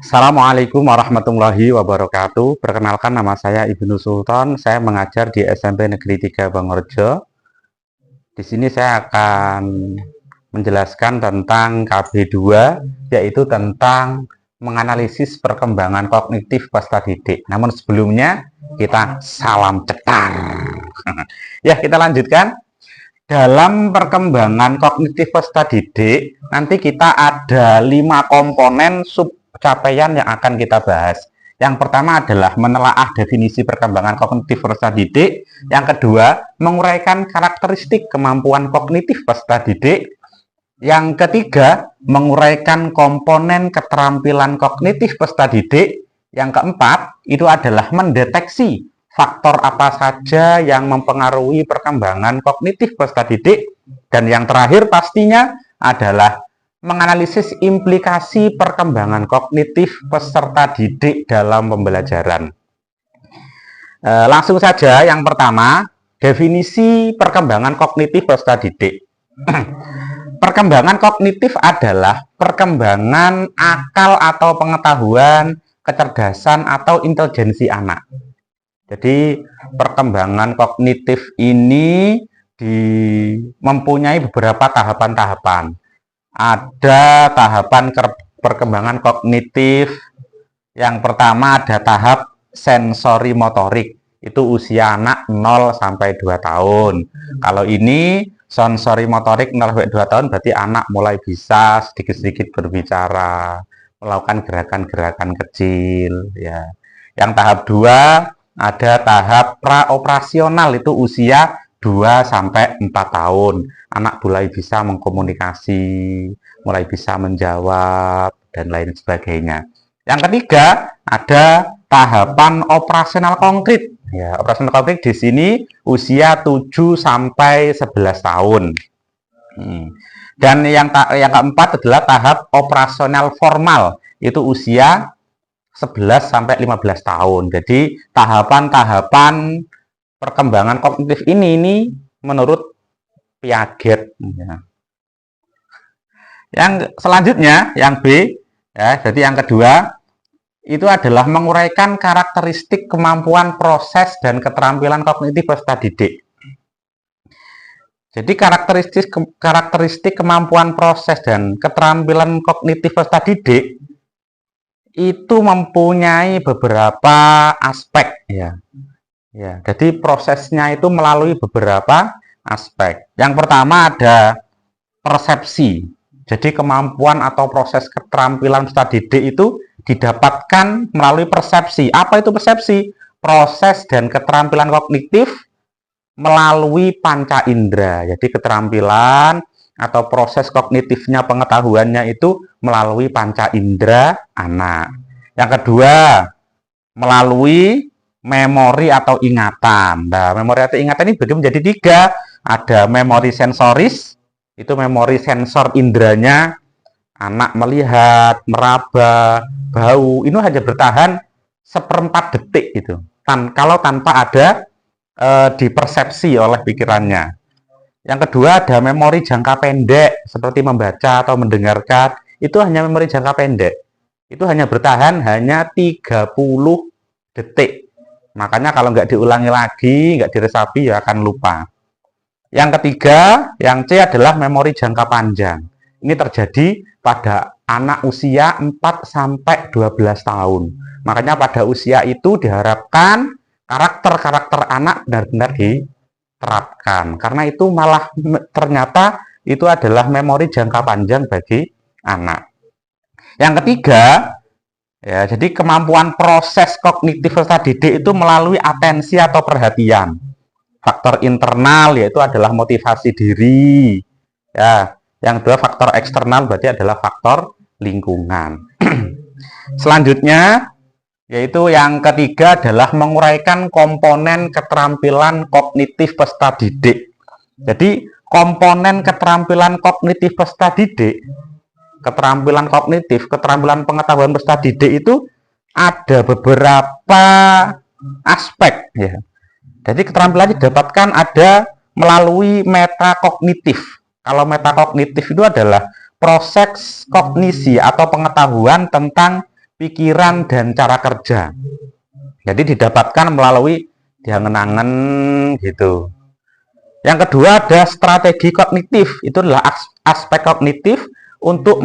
Assalamualaikum warahmatullahi wabarakatuh. Perkenalkan, nama saya Ibnu Sultan. Saya mengajar di SMP Negeri 3 Bangorjo. Di sini saya akan menjelaskan tentang KB2, yaitu tentang menganalisis perkembangan kognitif peserta didik. Namun sebelumnya kita salam cetar. Ya, kita lanjutkan. Dalam perkembangan kognitif peserta didik, nanti kita ada 5 komponen subcapaian yang akan kita bahas. Yang pertama adalah menelaah definisi perkembangan kognitif peserta didik. Yang kedua, menguraikan karakteristik kemampuan kognitif peserta didik. Yang ketiga, menguraikan komponen keterampilan kognitif peserta didik. Yang keempat, itu adalah mendeteksi faktor apa saja yang mempengaruhi perkembangan kognitif peserta didik. Dan yang terakhir pastinya adalah menganalisis implikasi perkembangan kognitif peserta didik dalam pembelajaran. Langsung saja, yang pertama, definisi perkembangan kognitif peserta didik. Perkembangan kognitif adalah perkembangan akal atau pengetahuan, kecerdasan atau intelijensi anak. Jadi perkembangan kognitif ini mempunyai beberapa tahapan-tahapan. Ada tahapan perkembangan kognitif. Yang pertama ada tahap sensori motorik. Itu usia anak 0 sampai 2 tahun. Kalau ini sensori motorik 0 sampai 2 tahun berarti anak mulai bisa sedikit-sedikit berbicara, melakukan gerakan-gerakan kecil, ya. Yang tahap 2 ada tahap praoperasional, itu usia 2 sampai 4 tahun. Anak mulai bisa mengkomunikasi, mulai bisa menjawab, dan lain sebagainya. Yang ketiga, ada tahapan operasional konkret. Ya, operasional konkret di sini usia 7 sampai 11 tahun. Dan yang keempat adalah tahap operasional formal, itu usia 11 sampai 15 tahun. Jadi tahapan-tahapan perkembangan kognitif ini menurut Piaget. Ya. Yang selanjutnya, yang B, ya, jadi yang kedua itu adalah menguraikan karakteristik kemampuan proses dan keterampilan kognitif peserta didik. Jadi karakteristik kemampuan proses dan keterampilan kognitif peserta didik itu mempunyai beberapa aspek, ya. Ya, jadi prosesnya itu melalui beberapa aspek. Yang pertama ada persepsi. Jadi kemampuan atau proses keterampilan peserta didik itu didapatkan melalui persepsi. Apa itu persepsi? Proses dan keterampilan kognitif melalui panca indera. Jadi keterampilan atau proses kognitifnya, pengetahuannya itu melalui panca indera anak. Yang kedua, melalui memori atau ingatan. Nah, memori atau ingatan ini bagi menjadi 3. Ada memori sensoris, itu memori sensor inderanya, anak melihat, meraba, bau, ini hanya bertahan 1/4 detik itu. Kalau tanpa ada dipersepsi oleh pikirannya. Yang kedua ada memori jangka pendek, seperti membaca atau mendengarkan, itu hanya memori jangka pendek. Itu hanya bertahan hanya 30 detik. Makanya kalau nggak diulangi lagi, nggak diresapi, ya akan lupa. Yang ketiga, yang C adalah memori jangka panjang. Ini terjadi pada anak usia 4 sampai 12 tahun. Makanya pada usia itu diharapkan karakter-karakter anak benar-benar diterapkan, karena itu malah ternyata itu adalah memori jangka panjang bagi anak. Yang ketiga, ya, jadi kemampuan proses kognitif peserta didik itu melalui atensi atau perhatian. Faktor internal yaitu adalah motivasi diri, ya. Yang kedua faktor eksternal berarti adalah faktor lingkungan. Selanjutnya yaitu yang ketiga adalah menguraikan komponen keterampilan kognitif peserta didik. Jadi komponen keterampilan kognitif peserta didik, keterampilan kognitif, keterampilan pengetahuan peserta didik itu ada beberapa aspek, ya. Jadi keterampilan didapatkan ada melalui metakognitif. Kalau metakognitif itu adalah proses kognisi atau pengetahuan tentang pikiran dan cara kerja. Jadi didapatkan melalui diangen-angen gitu. Yang kedua ada strategi kognitif. Itu adalah aspek kognitif untuk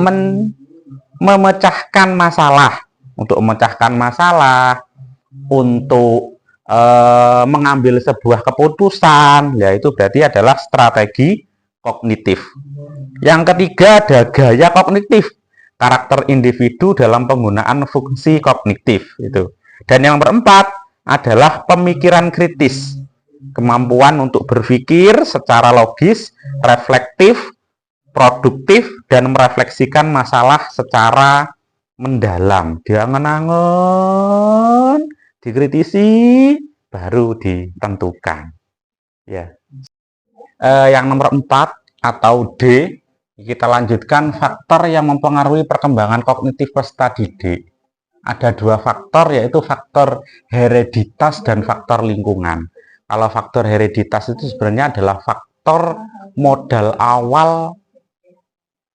memecahkan masalah, untuk mengambil sebuah keputusan, yaitu berarti adalah strategi kognitif. Yang ketiga ada gaya kognitif, karakter individu dalam penggunaan fungsi kognitif itu. Dan yang keempat adalah pemikiran kritis, kemampuan untuk berpikir secara logis, reflektif, produktif, dan merefleksikan masalah secara mendalam. Diangen-angen, dikritisi, baru ditentukan. Ya. Yang nomor 4 atau D, kita lanjutkan faktor yang mempengaruhi perkembangan kognitif peserta didik. Ada 2 faktor, yaitu faktor hereditas dan faktor lingkungan. Kalau faktor hereditas itu sebenarnya adalah faktor modal awal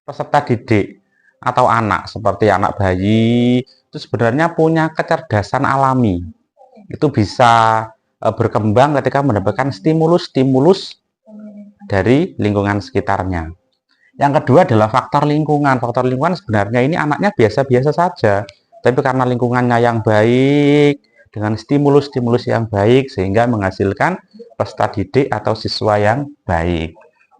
peserta didik atau anak, seperti anak bayi, itu sebenarnya punya kecerdasan alami. Itu bisa berkembang ketika mendapatkan stimulus-stimulus dari lingkungan sekitarnya. Yang kedua adalah faktor lingkungan. Faktor lingkungan sebenarnya ini anaknya biasa-biasa saja, tapi karena lingkungannya yang baik, dengan stimulus-stimulus yang baik, sehingga menghasilkan peserta didik atau siswa yang baik.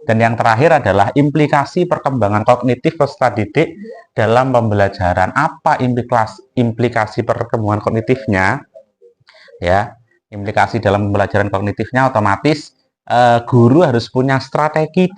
Dan yang terakhir adalah implikasi perkembangan kognitif peserta didik dalam pembelajaran. Apa implikasi perkembangan kognitifnya? Ya, implikasi dalam pembelajaran kognitifnya otomatis guru harus punya strategi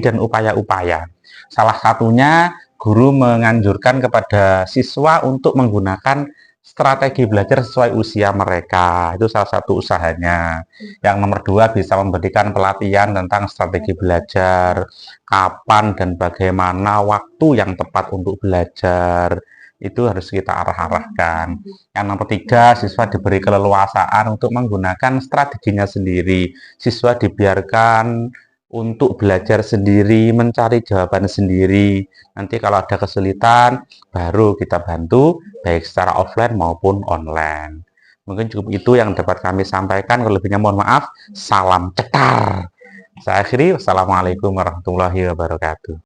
dan upaya-upaya. Salah satunya guru menganjurkan kepada siswa untuk menggunakan strategi belajar sesuai usia mereka. Itu salah satu usahanya. Yang nomor 2 bisa memberikan pelatihan tentang strategi belajar, kapan dan bagaimana waktu yang tepat untuk belajar. Itu harus kita arah-arahkan. Yang nomor 3, siswa diberi keleluasaan untuk menggunakan strateginya sendiri. Siswa dibiarkan untuk belajar sendiri, mencari jawaban sendiri. Nanti kalau ada kesulitan, baru kita bantu, baik secara offline maupun online. Mungkin cukup itu yang dapat kami sampaikan. Kalau lebihnya mohon maaf. Salam cetar. Saya akhiri. Wassalamualaikum warahmatullahi wabarakatuh.